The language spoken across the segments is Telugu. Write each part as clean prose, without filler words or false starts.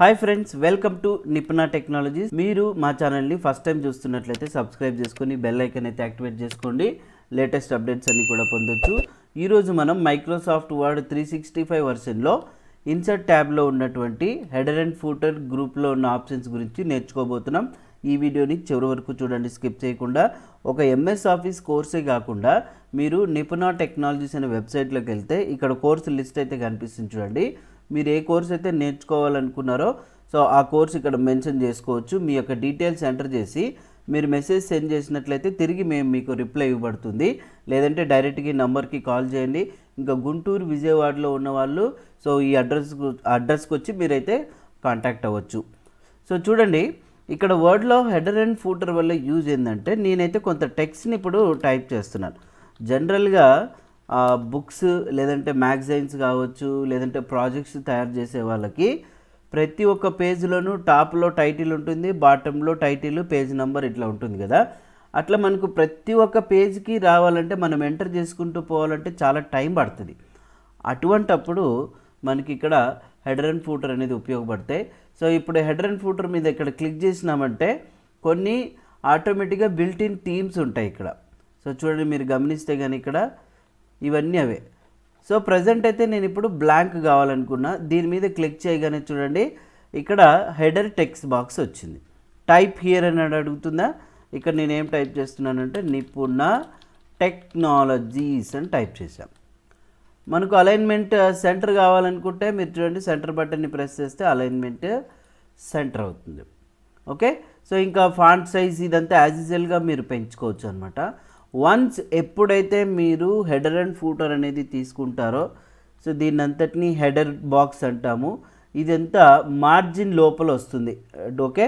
Hi friends, welcome to Nipuna technologies. మీరు మా ఛానల్ని ఫస్ట్ టైం చూస్తున్నట్లయితే సబ్స్క్రైబ్ చేసుకొని బెల్ ఐకాన్ అయితే యాక్టివేట్ చేసుకోండి. లేటెస్ట్ అప్డేట్స్ అన్ని కూడా పొందొచ్చు. ఈరోజు మనం మైక్రోసాఫ్ట్ వర్డ్ 365 వర్షన్లో ఇన్సర్ట్ ట్యాబ్లో ఉన్నటువంటి హెడర్ అండ్ ఫూటర్ గ్రూప్లో ఉన్న ఆప్షన్స్ గురించి నేర్చుకోబోతున్నాం. ఈ వీడియోని చివరి వరకు చూడండి, స్కిప్ చేయకుండా. ఒక ఎంఎస్ ఆఫీస్ కోర్సే కాకుండా మీరు నిపుణ టెక్నాలజీస్ అనే వెబ్సైట్లోకి వెళ్తే ఇక్కడ కోర్సు లిస్ట్ అయితే కనిపిస్తుంది చూడండి. మీరు ఏ కోర్స్ అయితే నేర్చుకోవాలనుకున్నారో సో ఆ కోర్స్ ఇక్కడ మెన్షన్ చేసుకోవచ్చు. మీ యొక్క డీటెయిల్స్ ఎంటర్ చేసి మీరు మెసేజ్ సెండ్ చేసినట్లయితే తిరిగి మేము మీకు రిప్లై ఇవ్వబడుతుంది. లేదంటే డైరెక్ట్గా ఈ నెంబర్కి కాల్ చేయండి. ఇంకా గుంటూరు, విజయవాడలో ఉన్న వాళ్ళు సో ఈ అడ్రస్కి వచ్చి మీరైతే కాంటాక్ట్ అవ్వచ్చు. సో చూడండి, ఇక్కడ వర్డ్లో హెడర్ అండ్ ఫూటర్ వల్ల యూజ్ ఏంటంటే, నేనైతే కొంత టెక్స్ట్ని ఇప్పుడు టైప్ చేస్తున్నాను. జనరల్గా బుక్స్ లేదంటే మ్యాగజైన్స్ కావచ్చు, లేదంటే ప్రాజెక్ట్స్ తయారు చేసే వాళ్ళకి ప్రతి ఒక్క పేజ్లోనూ టాప్లో టైటిల్ ఉంటుంది, బాటంలో టైటిల్, పేజ్ నెంబర్ ఇట్లా ఉంటుంది కదా. అట్లా మనకు ప్రతి ఒక్క పేజ్కి రావాలంటే మనం ఎంటర్ చేసుకుంటూ పోవాలంటే చాలా టైం పడుతుంది. అటువంటప్పుడు మనకి ఇక్కడ హెడర్ అండ్ ఫూటర్ అనేది ఉపయోగపడతాయి. సో ఇప్పుడు హెడర్ అండ్ ఫూటర్ మీద ఇక్కడ క్లిక్ చేసినామంటే కొన్ని ఆటోమేటిక్గా బిల్ట్ ఇన్ థీమ్స్ ఉంటాయి ఇక్కడ. సో చూడండి, మీరు గమనిస్తే కానీ ఇక్కడ ఇవన్నీ అవే. సో ప్రజెంట్ అయితే నేను ఇప్పుడు బ్లాంక్ కావాలనుకున్నా. దీని మీద క్లిక్ చేయగానే చూడండి, ఇక్కడ హెడర్ టెక్స్ట్ బాక్స్ వచ్చింది. టైప్ హియర్ అని అడుగుతుందా. ఇక్కడ నేను ఏం టైప్ చేస్తున్నానంటే నిపుణ టెక్నాలజీస్ అని టైప్ చేశాను. మనకు అలైన్మెంట్ సెంటర్ కావాలనుకుంటే మీరు చూడండి, సెంటర్ బటన్ని ప్రెస్ చేస్తే అలైన్మెంట్ సెంటర్ అవుతుంది. ఓకే, సో ఇంకా ఫాంట్ సైజ్ ఇదంతా యాజ్ యూజువల్గా మీరు పెంచుకోవచ్చు అనమాట. వన్స్ ఎప్పుడైతే మీరు హెడర్ అండ్ ఫూటర్ అనేది తీసుకుంటారో, సో దీన్ని అంతటినీ హెడర్ బాక్స్ అంటాము. ఇదంతా మార్జిన్ లోపల వస్తుంది. ఓకే,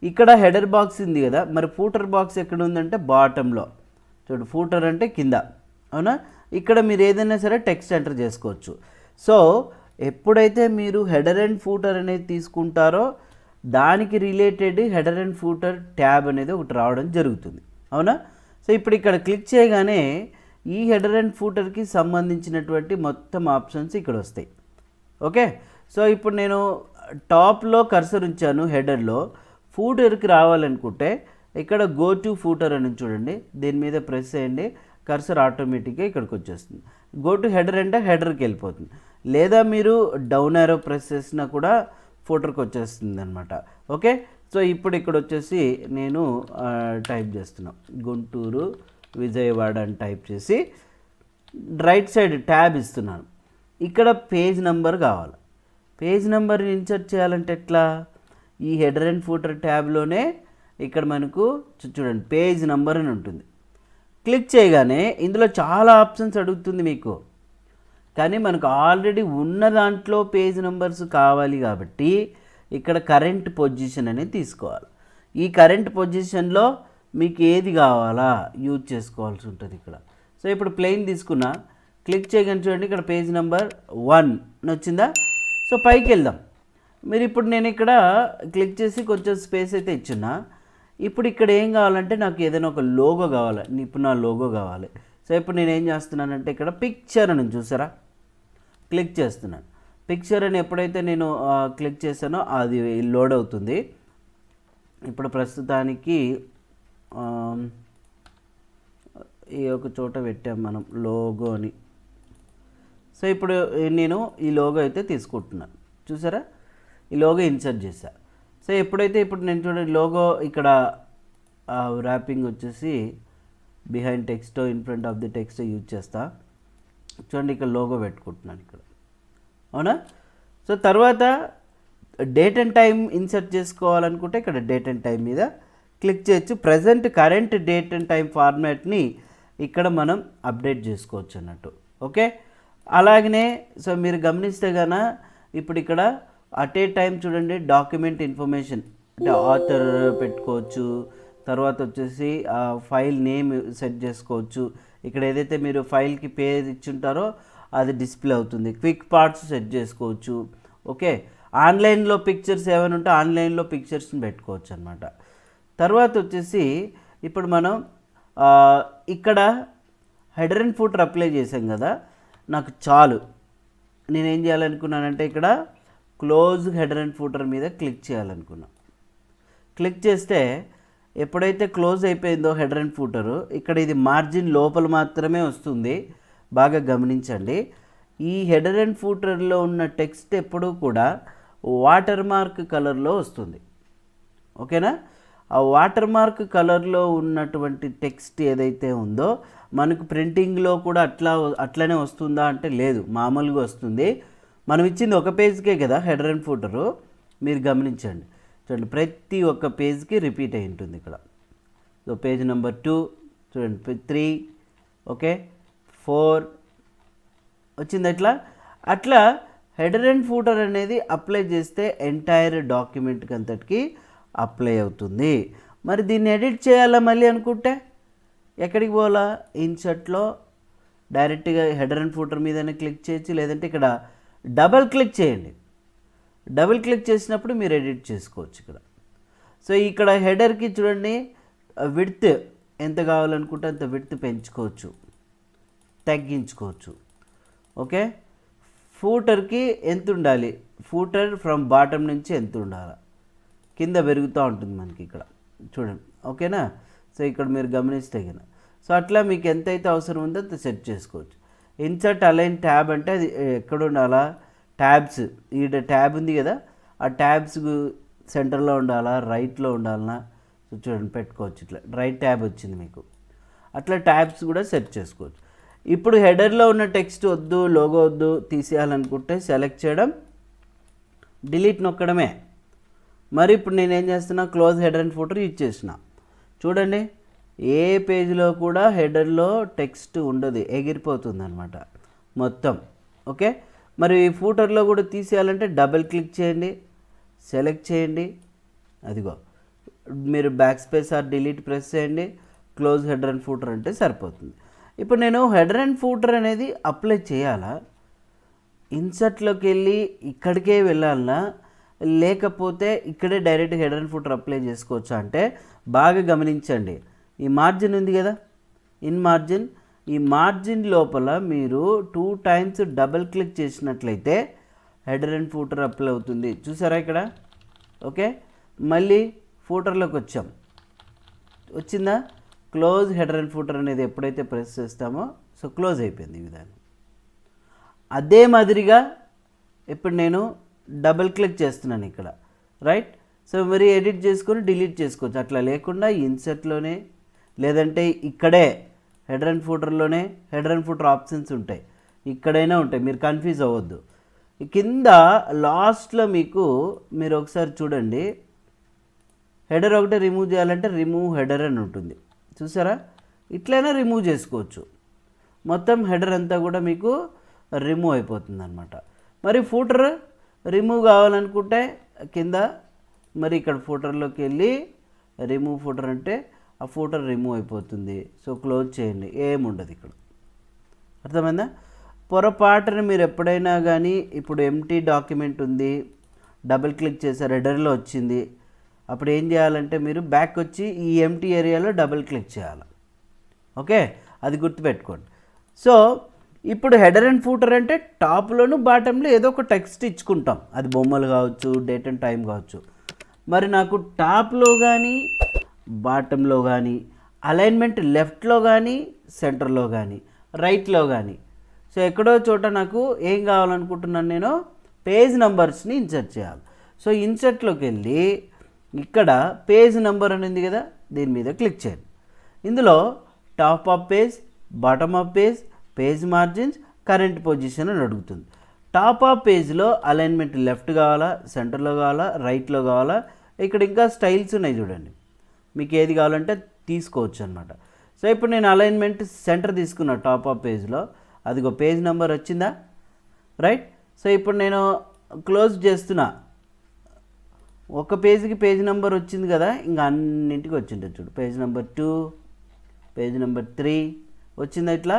ఇక్కడ హెడర్ బాక్స్ ఉంది కదా, మరి ఫూటర్ బాక్స్ ఎక్కడ ఉందంటే బాటంలో. చూడు, ఫూటర్ అంటే కింద, అవునా. ఇక్కడ మీరు ఏదైనా సరే టెక్స్ట్ ఎంటర్ చేసుకోవచ్చు. సో ఎప్పుడైతే మీరు హెడర్ అండ్ ఫూటర్ అనేది తీసుకుంటారో దానికి related header and footer tab అనేది ఒకటి రావడం జరుగుతుంది, అవునా. సో ఇప్పుడు ఇక్కడ క్లిక్ చేయగానే ఈ హెడర్ అండ్ ఫూటర్కి సంబంధించినటువంటి మొత్తం ఆప్షన్స్ ఇక్కడ వస్తాయి. ఓకే, సో ఇప్పుడు నేను టాప్లో కర్సర్ ఉంచాను హెడర్లో. ఫూటర్కి రావాలనుకుంటే ఇక్కడ గో టు ఫూటర్ అని చూడండి, దీని మీద ప్రెస్ చేయండి, కర్సర్ ఆటోమేటిక్గా ఇక్కడికి వచ్చేస్తుంది. గో టు హెడర్ అంటే హెడర్కి వెళ్ళిపోతుంది. లేదా మీరు డౌన్ యారో ప్రెస్ చేసినా కూడా ఫూటర్కి వచ్చేస్తుంది అనమాట. ఓకే, సో ఇప్పుడు ఇక్కడ వచ్చేసి నేను టైప్ చేస్తున్నాను గుంటూరు, విజయవాడ అని టైప్ చేసి రైట్ సైడ్ ట్యాబ్ ఇస్తున్నాను. ఇక్కడ పేజ్ నెంబర్ కావాలి. పేజ్ నెంబర్ని ఇన్సర్ట్ చేయాలంటే ఎట్లా, ఈ హెడర్ అండ్ ఫూటర్ ట్యాబ్లోనే ఇక్కడ మనకు చూడండి పేజ్ నెంబర్ అని ఉంటుంది. క్లిక్ చేయగానే ఇందులో చాలా ఆప్షన్స్ అడుగుతుంది మీకు, కానీ మనకు ఆల్రెడీ ఉన్న దాంట్లో పేజ్ నెంబర్స్ కావాలి కాబట్టి ఇక్కడ కరెంట్ పొజిషన్ అనేది తీసుకోవాలి. ఈ కరెంట్ పొజిషన్లో మీకు ఏది కావాలా యూజ్ చేసుకోవాల్సి ఉంటుంది ఇక్కడ. సో ఇప్పుడు ప్లెయిన్ తీసుకున్నా, క్లిక్ చేయగానే చూడండి ఇక్కడ పేజ్ నెంబర్ 1 వచ్చిందా. సో పైకి వెళ్దాం. మీరు ఇప్పుడు నేను ఇక్కడ క్లిక్ చేసి కొంచెం స్పేస్ అయితే ఇచ్చున్నా. ఇప్పుడు ఇక్కడ ఏం కావాలంటే నాకు ఏదైనా ఒక లోగో కావాలి, నిపుణ లోగో కావాలి. సో ఇప్పుడు నేను ఏం చేస్తున్నానంటే ఇక్కడ పిక్చర్ అని చూసారా, క్లిక్ చేస్తున్నాను. పిక్చర్ అని ఎప్పుడైతే నేను క్లిక్ చేశానో అది లోడ్ అవుతుంది. ఇప్పుడు ప్రస్తుతానికి ఈ ఒక చోట పెట్టాం మనం లోగో అని. సో ఇప్పుడు నేను ఈ లోగో అయితే తీసుకుంటున్నాను, చూసారా, ఈ లోగో ఇన్సర్ట్ చేశా. సో ఎప్పుడైతే ఇప్పుడు నేను చూడండి లోగో ఇక్కడ ర్యాపింగ్ వచ్చేసి behind text, in front of the text use చేస్తా. చూడండి ఇక్కడ లోగో పెట్టుకుంటున్నాను ఇక్కడ, అవునా. సో తర్వాత డేట్ అండ్ టైం ఇన్సర్ట్ చేసుకోవాలనుకుంటే ఇక్కడ డేట్ అండ్ టైం మీద క్లిక్ చేయొచ్చు. Present current date and time ఫార్మాట్ని ఇక్కడ మనం అప్డేట్ చేసుకోవచ్చు అన్నట్టు. ఓకే, అలాగనే సో మీరు గమనిస్తే కనుక ఇప్పుడు ఇక్కడ అట్ ఏ టైం చూడండి డాక్యుమెంట్ ఇన్ఫర్మేషన్ అంటే ఆథర్ పెట్టుకోవచ్చు. తర్వాత వచ్చేసి ఫైల్ నేమ్ సెట్ చేసుకోవచ్చు. ఇక్కడ ఏదైతే మీరు ఫైల్కి పేరు ఇచ్చుంటారో అది డిస్ప్లే అవుతుంది. క్విక్ పార్ట్స్ సెట్ చేసుకోవచ్చు. ఓకే, ఆన్లైన్లో పిక్చర్స్ ఏమైనా ఉంటే ఆన్లైన్లో పిక్చర్స్ని పెట్టుకోవచ్చు అనమాట. తర్వాత వచ్చేసి ఇప్పుడు మనం ఇక్కడ హెడర్ అండ్ ఫూటర్ అప్లై చేసాం కదా, నాకు చాలు. నేనేం చేయాలనుకున్నానంటే ఇక్కడ క్లోజ్ హెడర్ అండ్ ఫూటర్ మీద క్లిక్ చేయాలనుకున్నా. క్లిక్ చేస్తే ఎప్పుడైతే క్లోజ్ అయిపోయిందో హెడర్ అండ్ ఫూటరు, ఇక్కడ ఇది మార్జిన్ లోపల మాత్రమే వస్తుంది. బాగా గమనించండి. ఈ హెడర్ అండ్ ఫూటర్లో ఉన్న టెక్స్ట్ ఎప్పుడూ కూడా వాటర్ మార్క్ కలర్లో వస్తుంది. ఓకేనా? ఆ వాటర్ మార్క్ కలర్లో ఉన్నటువంటి టెక్స్ట్ ఏదైతే ఉందో మనకు ప్రింటింగ్లో కూడా అట్లనే వస్తుందా అంటే లేదు, మామూలుగా వస్తుంది. మనం ఇచ్చింది ఒక పేజ్కే కదా హెడర్ అండ్ ఫూటరు. మీరు గమనించండి, చూడండి ప్రతి ఒక్క పేజ్కి రిపీట్ అయి ఉంటుంది ఇక్కడ. సో పేజ్ నెంబర్ 2 చూడండి, 3, ఓకే, 4 వచ్చింది. అట్లా హెడర్ అండ్ ఫూటర్ అనేది అప్లై చేస్తే ఎంటైర్ డాక్యుమెంట్కి అంతటికి అప్లై అవుతుంది. మరి దీన్ని ఎడిట్ చేయాలా మళ్ళీ అనుకుంటే ఎక్కడికి పోవాలా? ఇన్సర్ట్లో డైరెక్ట్గా హెడర్ అండ్ ఫూటర్ మీదనే క్లిక్ చేయొచ్చు, లేదంటే ఇక్కడ డబల్ క్లిక్ చేయండి. డబుల్ క్లిక్ చేసినప్పుడు మీరు ఎడిట్ చేసుకోవచ్చు ఇక్కడ. సో ఇక్కడ హెడర్కి చూడండి విడ్త్ ఎంత కావాలనుకుంటే అంత విడ్త్ పెంచుకోవచ్చు, తగ్గించుకోవచ్చు. ఓకే, ఫూటర్కి ఎంత ఉండాలి, ఫూటర్ ఫ్రమ్ బాటమ్ నుంచి ఎంత ఉండాలి, కింద పెరుగుతూ ఉంటుంది మనకి ఇక్కడ చూడండి. ఓకేనా? సో ఇక్కడ మీరు గమనిస్తే కదా. సో అట్లా మీకు ఎంతైతే అవసరం ఉందో అంత సెట్ చేసుకోవచ్చు. ఇన్సర్ట్ అలైన్ ట్యాబ్ అంటే అది ఎక్కడ ఉండాలా? ట్యాబ్స్, ఈడ ట్యాబ్ ఉంది కదా, ఆ ట్యాబ్స్ సెంటర్లో ఉండాలా, రైట్లో ఉండాలన్నా? సో చూడండి పెట్టుకోవచ్చు. ఇట్లా రైట్ ట్యాబ్ వచ్చింది మీకు. అట్లా ట్యాబ్స్ కూడా సెట్ చేసుకోవచ్చు. ఇప్పుడు హెడర్లో ఉన్న టెక్స్ట్ వద్దు, లోగో వద్దు, తీసేయాలనుకుంటే సెలెక్ట్ చేయడం, డిలీట్ నొక్కడమే. మరి ఇప్పుడు నేను ఏం చేస్తున్నా, close header and footer use చేసిన. చూడండి ఏ పేజ్లో కూడా హెడర్లో టెక్స్ట్ ఉండదు, ఎగిరిపోతుంది అనమాట మొత్తం. ఓకే, మరి ఫూటర్లో కూడా తీసేయాలంటే డబుల్ క్లిక్ చేయండి, సెలెక్ట్ చేయండి, అదిగో మీరు backspace or delete press చేయండి, క్లోజ్ హెడర్ అండ్ ఫూటర్ అంటే సరిపోతుంది. ఇప్పుడు నేను హెడర్ అండ్ ఫూటర్ అనేది అప్లై చేయాలా, ఇన్సర్ట్లోకి వెళ్ళి ఇక్కడికే వెళ్ళాలన్నా, లేకపోతే ఇక్కడే direct header and footer apply చేసుకోవచ్చు అంటే బాగా గమనించండి. ఈ మార్జిన్ ఉంది కదా, ఇన్ మార్జిన్, ఈ మార్జిన్ లోపల మీరు 2 times డబుల్ క్లిక్ చేసినట్లయితే హెడర్ అండ్ ఫూటర్ అప్లై అవుతుంది. చూసారా ఇక్కడ? ఓకే, మళ్ళీ ఫూటర్లోకి వచ్చాం, వచ్చిందా? క్లోజ్ హెడర్ అండ్ ఫూటర్ అనేది ఎప్పుడైతే ప్రెస్ చేస్తామో సో క్లోజ్ అయిపోయింది ఈ విధానం. అదే మాదిరిగా ఇప్పుడు నేను డబుల్ క్లిక్ చేస్తున్నాను ఇక్కడ, రైట్? సో మరి ఎడిట్ చేసుకొని డిలీట్ చేసుకోవచ్చు. అట్లా లేకుండా ఇన్సర్ట్లోనే, లేదంటే ఇక్కడే హెడర్ అండ్ ఫూటర్లోనే హెడర్ అండ్ ఫూటర్ ఆప్షన్స్ ఉంటాయి, ఇక్కడైనా ఉంటాయి, మీరు కన్ఫ్యూజ్ అవ్వద్దు. కింద లాస్ట్లో మీరు ఒకసారి చూడండి, హెడర్ ఒకటే రిమూవ్ చేయాలంటే రిమూవ్ హెడర్ అని ఉంటుంది, చూసారా? ఇట్లైనా రిమూవ్ చేసుకోవచ్చు. మొత్తం హెడర్ అంతా కూడా మీకు రిమూవ్ అయిపోతుంది అనమాట. మరి ఫూటర్ రిమూవ్ కావాలనుకుంటే కింద మరి ఇక్కడ ఫూటర్లోకి వెళ్ళి రిమూవ్ ఫూటర్ అంటే ఆ ఫూటర్ రిమూవ్ అయిపోతుంది. సో క్లోజ్ చేయండి, ఏముండదు ఇక్కడ. అర్థమైందా? పొరపాటున మీరు ఎప్పుడైనా కానీ ఇప్పుడు ఎంటీ డాక్యుమెంట్ ఉంది, డబుల్ క్లిక్ చేశారు, హెడర్లో వచ్చింది, అప్పుడు ఏం చేయాలంటే మీరు బ్యాక్ వచ్చి ఈ ఎంటీ ఏరియాలో డబుల్ క్లిక్ చేయాలి. ఓకే, అది గుర్తుపెట్టుకోండి. సో ఇప్పుడు హెడర్ అండ్ ఫూటర్ అంటే టాప్లోను బాటంలో ఏదో ఒక టెక్స్ట్ ఇచ్చుకుంటాం, అది బొమ్మలు కావచ్చు, డేట్ అండ్ టైం కావచ్చు. మరి నాకు టాప్లో కానీ బాటంలో కానీ అలైన్మెంట్ లెఫ్ట్లో కానీ సెంటర్లో కానీ రైట్లో కానీ, సో ఎక్కడో చోట నాకు ఏం కావాలనుకుంటున్నాను, నేను పేజ్ నెంబర్స్ని ఇన్సర్ట్ చేయాలి. సో ఇన్సర్ట్లోకి వెళ్ళి ఇక్కడ పేజ్ నెంబర్ అని ఉంది కదా, దీని మీద క్లిక్ చేయండి. ఇందులో top of page, bottom of page, page margins, current position అని అడుగుతుంది. టాప్ ఆఫ్ పేజ్లో అలైన్మెంట్ లెఫ్ట్ కావాలా, సెంటర్లో కావాలా, రైట్లో కావాలా, ఇక్కడ ఇంకా స్టైల్స్ ఉన్నాయి చూడండి, మీకు ఏది కావాలంటే తీసుకోవచ్చు అనమాట. సో ఇప్పుడు నేను అలైన్మెంట్ సెంటర్ తీసుకున్నా టాప్ ఆఫ్ పేజ్లో, అదిగో పేజ్ నెంబర్ వచ్చిందా, రైట్? సో ఇప్పుడు నేను క్లోజ్ చేస్తున్నా, ఒక పేజ్కి పేజ్ నెంబర్ వచ్చింది కదా, ఇంకా అన్నింటికి వచ్చింటుంది చూడు, పేజ్ నెంబర్ 2, పేజ్ నెంబర్ 3 వచ్చిందా ఇట్లా.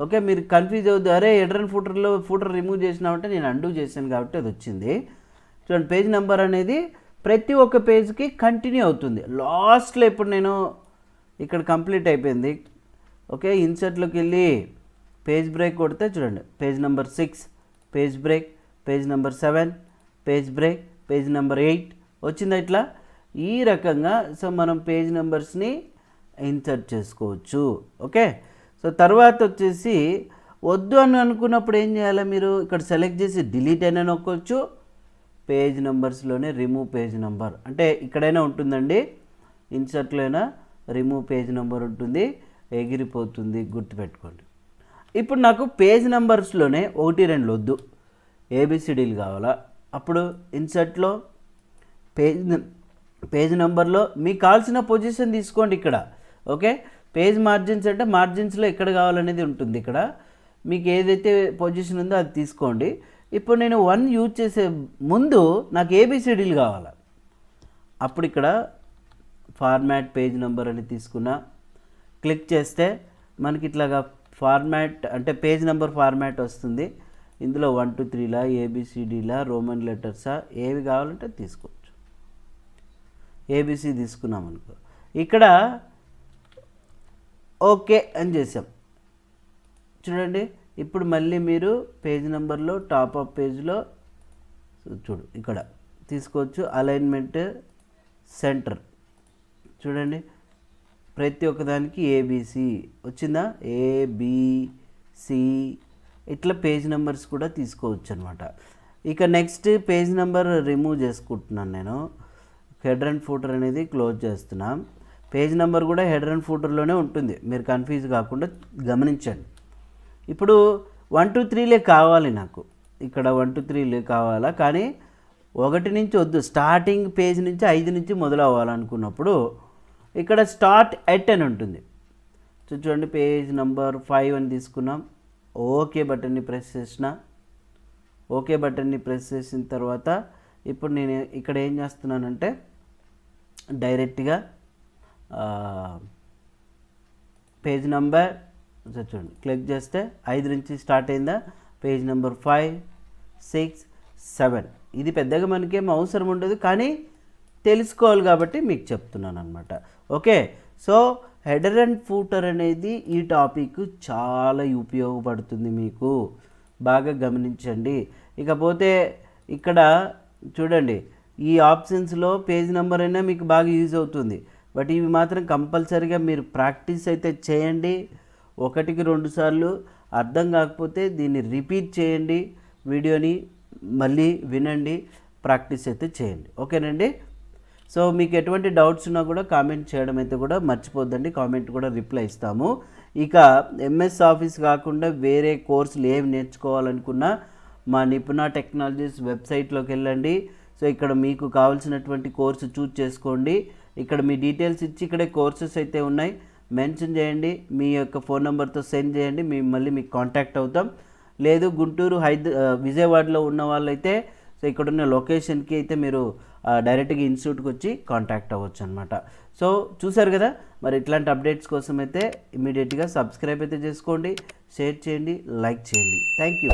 ఓకే, మీరు కన్ఫ్యూజ్ అవుద్దు, అరే హెడర్ అండ్ ఫూటర్ రిమూవ్ చేసినామంటే నేను అండూ చేశాను కాబట్టి అది వచ్చింది. చూడండి పేజ్ నెంబర్ అనేది ప్రతి ఒక్క పేజ్కి కంటిన్యూ అవుతుంది. లాస్ట్లో ఇప్పుడు నేను ఇక్కడ కంప్లీట్ అయిపోయింది. ఓకే, ఇన్సర్ట్లోకి వెళ్ళి పేజ్ బ్రేక్ కొడితే చూడండి page number 6 page break, page number 7 page break, page number 8 వచ్చిందా ఇట్లా. ఈ రకంగా సో మనం పేజ్ నెంబర్స్ని ఇన్సర్ట్ చేసుకోవచ్చు. ఓకే, సో తర్వాత వచ్చేసి వద్దు అని అనుకున్నప్పుడు ఏం చేయాలి, మీరు ఇక్కడ సెలెక్ట్ చేసి డిలీట్ అయినా నొక్కొచ్చు, పేజ్ నెంబర్స్లోనే రిమూవ్ పేజ్ నెంబర్ అంటే ఇక్కడైనా ఉంటుందండి, ఇన్సర్ట్లో అయినా రిమూవ్ పేజ్ నెంబర్ ఉంటుంది, ఎగిరిపోతుంది, గుర్తుపెట్టుకోండి. ఇప్పుడు నాకు పేజ్ నెంబర్స్లోనే 1, 2 వద్దు, ఏబిసిడీలు కావాలా, అప్పుడు ఇన్సర్ట్లో పేజ్ నెంబర్లో మీకు కావాల్సిన పొజిషన్ తీసుకోండి ఇక్కడ. ఓకే, పేజ్ మార్జిన్స్ అంటే మార్జిన్స్లో ఎక్కడ కావాలనేది ఉంటుంది, ఇక్కడ మీకు ఏదైతే పొజిషన్ ఉందో అది తీసుకోండి. ఇప్పుడు నేను 1 యూజ్ చేసే ముందు నాకు ఏబిసిడీలు కావాలి, అప్పుడు ఇక్కడ ఫార్మాట్ పేజ్ నెంబర్ అని తీసుకున్నా, క్లిక్ చేస్తే మనకి ఇట్లాగా ఫార్మాట్ అంటే పేజ్ నెంబర్ ఫార్మాట్ వస్తుంది. ఇందులో 1 2 3లా, ఏబిసిడీలా, రోమన్ లెటర్సా, ఏవి కావాలంటే తీసుకోవచ్చు. ఏబిసి తీసుకున్నాం అనుకో, ఇక్కడ ఓకే అని చేసాం చూడండి. ఇప్పుడు మళ్ళీ మీరు పేజ్ నెంబర్లో టాప్ ఆఫ్ పేజ్లో చూడు ఇక్కడ తీసుకోవచ్చు, అలైన్మెంట్ సెంటర్ చూడండి, ప్రతి ఒక్కదానికి ఏబిసి వచ్చిందా, ఏబిసి ఇట్లా పేజ్ నెంబర్స్ కూడా తీసుకోవచ్చు అనమాట. ఇక నెక్స్ట్ పేజ్ నెంబర్ రిమూవ్ చేసుకుంటున్నాను నేను, హెడర్ అండ్ ఫూటర్ అనేది క్లోజ్ చేస్తున్నాం. పేజ్ నెంబర్ కూడా హెడర్ అండ్ ఫూటర్లోనే ఉంటుంది, మీరు కన్ఫ్యూజ్ కాకుండా గమనించండి. ఇప్పుడు 1 2 3లే కావాలి నాకు, ఇక్కడ 1 2 3లే కావాలా, కానీ 1 నుంచి వద్దు, స్టార్టింగ్ పేజ్ నుంచి 5 నుంచి మొదలు అవ్వాలనుకున్నప్పుడు ఇక్కడ స్టార్ట్ ఎట్ అని ఉంటుంది. చూడండి, పేజ్ నెంబర్ 5 అని తీసుకున్నాం, ఓకే బటన్ని ప్రెస్ చేసిన. ఓకే బటన్ని ప్రెస్ చేసిన తర్వాత ఇప్పుడు నేను ఇక్కడ ఏం చేస్తున్నానంటే డైరెక్ట్గా పేజ్ నెంబర్ చూడండి, క్లిక్ చేస్తే 5 నుంచి స్టార్ట్ అయిందా, పేజ్ నెంబర్ 5 6 7. ఇది పెద్దగా మనకేం అవసరం ఉండదు, కానీ తెలుసుకోవాలి కాబట్టి మీకు చెప్తున్నాను అనమాట. Okay, so header and footer అనేది ఈ టాపిక్ చాలా ఉపయోగపడుతుంది, మీకు బాగా గమనించండి. ఇకపోతే ఇక్కడ చూడండి, ఈ ఆప్షన్స్లో పేజ్ నెంబర్ అయినా మీకు బాగా యూజ్ అవుతుంది, బట్ ఇవి మాత్రం కంపల్సరీగా మీరు ప్రాక్టీస్ అయితే చేయండి. 1కి 2 సార్లు అర్థం కాకపోతే దీన్ని రిపీట్ చేయండి, వీడియోని మళ్ళీ వినండి, ప్రాక్టీస్ అయితే చేయండి. ఓకేనండి, సో మీకు ఎటువంటి డౌట్స్ ఉన్నా కూడా కామెంట్ చేయడం అయితే కూడా మర్చిపోద్దండి, కామెంట్ కూడా రిప్లై ఇస్తాము. ఇక ఎంఎస్ ఆఫీస్ కాకుండా వేరే కోర్సులు ఏమి నేర్చుకోవాలనుకున్నా మా నిపుణ టెక్నాలజీస్ వెబ్సైట్లోకి వెళ్ళండి. సో ఇక్కడ మీకు కావాల్సినటువంటి కోర్సు చూజ్ చేసుకోండి, ఇక్కడ మీ డీటెయిల్స్ ఇచ్చి ఇక్కడే కోర్సెస్ అయితే ఉన్నాయి, మెన్షన్ చేయండి, మీ యొక్క ఫోన్ నెంబర్తో సెండ్ చేయండి, మేము మళ్ళీ మీకు కాంటాక్ట్ అవుతాం. లేదు గుంటూరు విజయవాడలో ఉన్న వాళ్ళైతే సో ఇక్కడున్న లొకేషన్కి అయితే మీరు డైరెక్ట్గా ఇన్స్టిట్యూట్కి వచ్చి కాంటాక్ట్ అవ్వచ్చు అనమాట. సో చూసారు కదా, మరి ఇట్లాంటి అప్డేట్స్ కోసం అయితే ఇమీడియట్గా సబ్స్క్రైబ్ అయితే చేసుకోండి, షేర్ చేయండి, లైక్ చేయండి. Thank you.